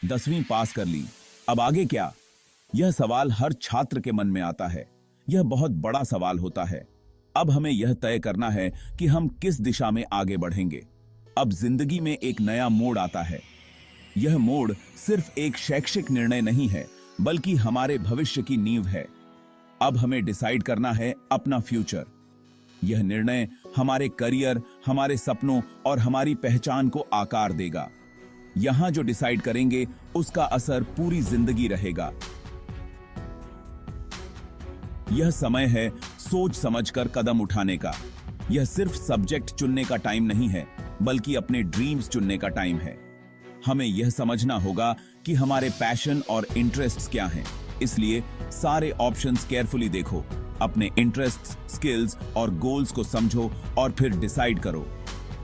10वीं पास कर ली, अब आगे क्या? यह सवाल हर छात्र के मन में आता है। यह बहुत बड़ा सवाल होता है। अब हमें यह तय करना है कि हम किस दिशा में आगे बढ़ेंगे। अब जिंदगी में एक नया मोड़ आता है। यह मोड़ सिर्फ एक शैक्षिक निर्णय नहीं है, बल्कि हमारे भविष्य की नींव है। अब हमें डिसाइड करना है अपना फ्यूचर। यह निर्णय हमारे करियर, हमारे सपनों और हमारी पहचान को आकार देगा। यहां जो डिसाइड करेंगे उसका असर पूरी जिंदगी रहेगा। यह समय है सोच समझकर कदम उठाने का। यह सिर्फ सब्जेक्ट चुनने का टाइम नहीं है, बल्कि अपने ड्रीम्स चुनने का टाइम है। हमें यह समझना होगा कि हमारे पैशन और इंटरेस्ट्स क्या हैं। इसलिए सारे ऑप्शंस केयरफुली देखो, अपने इंटरेस्ट्स, स्किल्स और गोल्स को समझो और फिर डिसाइड करो।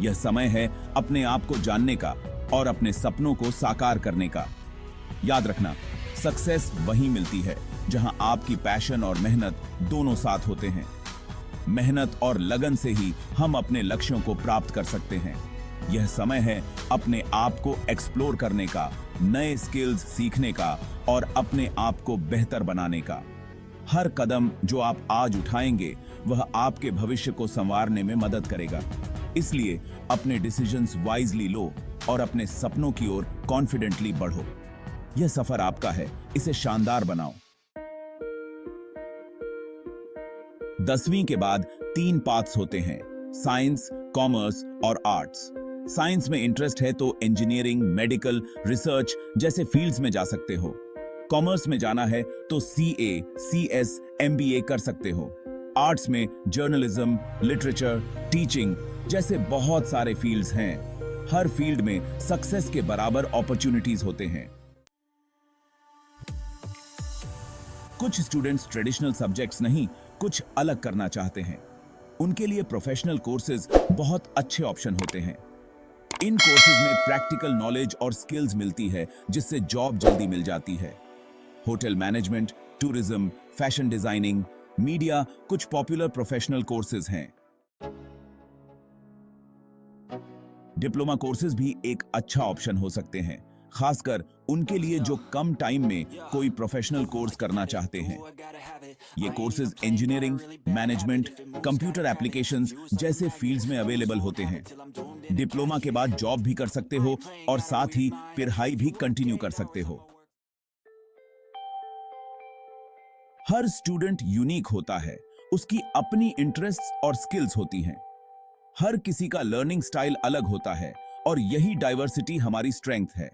यह समय है अपने आप को जानने का और अपने सपनों को साकार करने का। याद रखना, सक्सेस वहीं मिलती है जहां आपकी पैशन और मेहनत दोनों साथ होते हैं। मेहनत और लगन से ही हम अपने लक्ष्यों को प्राप्त कर सकते हैं। यह समय है अपने आप को एक्सप्लोर करने का, नए स्किल्स सीखने का और अपने आप को बेहतर बनाने का। हर कदम जो आप आज उठाएंगे वह आपके भविष्य को संवारने में मदद करेगा। इसलिए अपने डिसीजंस वाइजली लो और अपने सपनों की ओर कॉन्फिडेंटली बढ़ो। यह सफर आपका है, इसे शानदार बनाओ। 10वीं के बाद 3 पाथ्स होते हैं, साइंस, कॉमर्स और आर्ट्स। साइंस में इंटरेस्ट है तो इंजीनियरिंग, मेडिकल, रिसर्च जैसे फील्ड्स में जा सकते हो। कॉमर्स में जाना है तो सीए, सीएस, एमबीए कर सकते हो। आर्ट्स में जर्नलिज्म, लिटरेचर, टीचिंग जैसे बहुत सारे फील्ड्स हैं। हर फील्ड में सक्सेस के बराबर अपॉर्चुनिटीज होते हैं। कुछ स्टूडेंट्स ट्रेडिशनल सब्जेक्ट्स नहीं, कुछ अलग करना चाहते हैं। उनके लिए प्रोफेशनल कोर्सेज बहुत अच्छे ऑप्शन होते हैं। इन कोर्सेज में प्रैक्टिकल नॉलेज और स्किल्स मिलती है, जिससे जॉब जल्दी मिल जाती है। Hotel management, tourism, fashion designing, media कुछ पॉपुलर प्रोफेशनल कोर्सेज हैं। डिप्लोमा कोर्सेज भी एक अच्छा ऑप्शन हो सकते हैं, खासकर उनके लिए जो कम टाइम में कोई प्रोफेशनल कोर्स करना चाहते हैं। ये courses engineering, management, computer applications जैसे फील्ड्स में अवेलेबल होते हैं। डिप्लोमा के बाद जॉब भी कर सकते हो और साथ ही पढ़ाई भी कंटिन्यू कर सकते हो। हर स्टूडेंट यूनिक होता है, उसकी अपनी इंटरेस्ट्स और स्किल्स होती हैं। हर किसी का लर्निंग स्टाइल अलग होता है और यही डाइवर्सिटी हमारी स्ट्रेंथ है।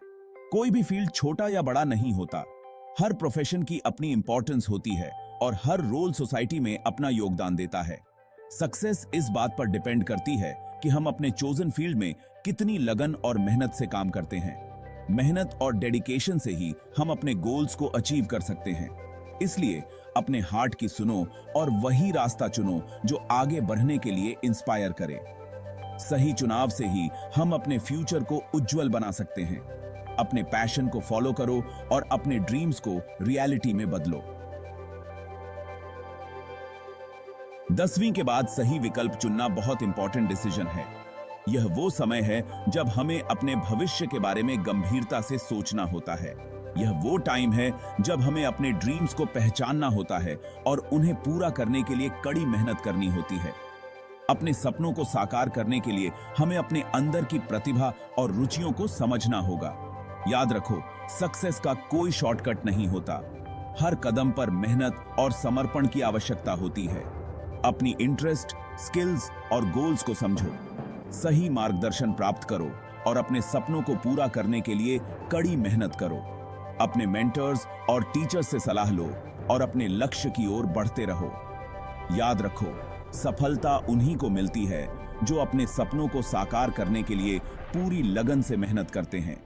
कोई भी फील्ड छोटा या बड़ा नहीं होता। हर प्रोफेशन की अपनी इंपॉर्टेंस होती है और हर रोल सोसाइटी में अपना योगदान देता है। सक्सेस इस बात पर डिपेंड करती है कि हम अपने चोजन फील्ड में कितनी लगन और मेहनत से काम करते हैं। मेहनत और डेडिकेशन से ही हम अपने गोल्स को अचीव कर सकते हैं। इसलिए अपने हार्ट की सुनो और वही रास्ता चुनो जो आगे बढ़ने के लिए इंस्पायर करे। सही चुनाव से ही हम अपने फ्यूचर को उज्जवल बना सकते हैं। अपने पैशन को फॉलो करो और अपने ड्रीम्स को रियलिटी में बदलो। 10वीं के बाद सही विकल्प चुनना बहुत इंपॉर्टेंट डिसीजन है। यह वो समय है जब हमें अपने भविष्य के बारे में गंभीरता से सोचना होता है। यह वो टाइम है जब हमें अपने ड्रीम्स को पहचानना होता है और उन्हें पूरा करने के लिए कड़ी मेहनत करनी होती है। अपने सपनों को साकार करने के लिए हमें अपने अंदर की प्रतिभा और रुचियों को समझना होगा। याद रखो, सक्सेस का कोई शॉर्टकट नहीं होता। हर कदम पर मेहनत और समर्पण की आवश्यकता होती है। अपनी इंटरेस्ट, स्किल्स और गोल्स को समझो, सही मार्गदर्शन प्राप्त करो और अपने सपनों को पूरा करने के लिए कड़ी मेहनत करो। अपने मेंटर्स और टीचर्स से सलाह लो और अपने लक्ष्य की ओर बढ़ते रहो। याद रखो, सफलता उन्हीं को मिलती है जो अपने सपनों को साकार करने के लिए पूरी लगन से मेहनत करते हैं।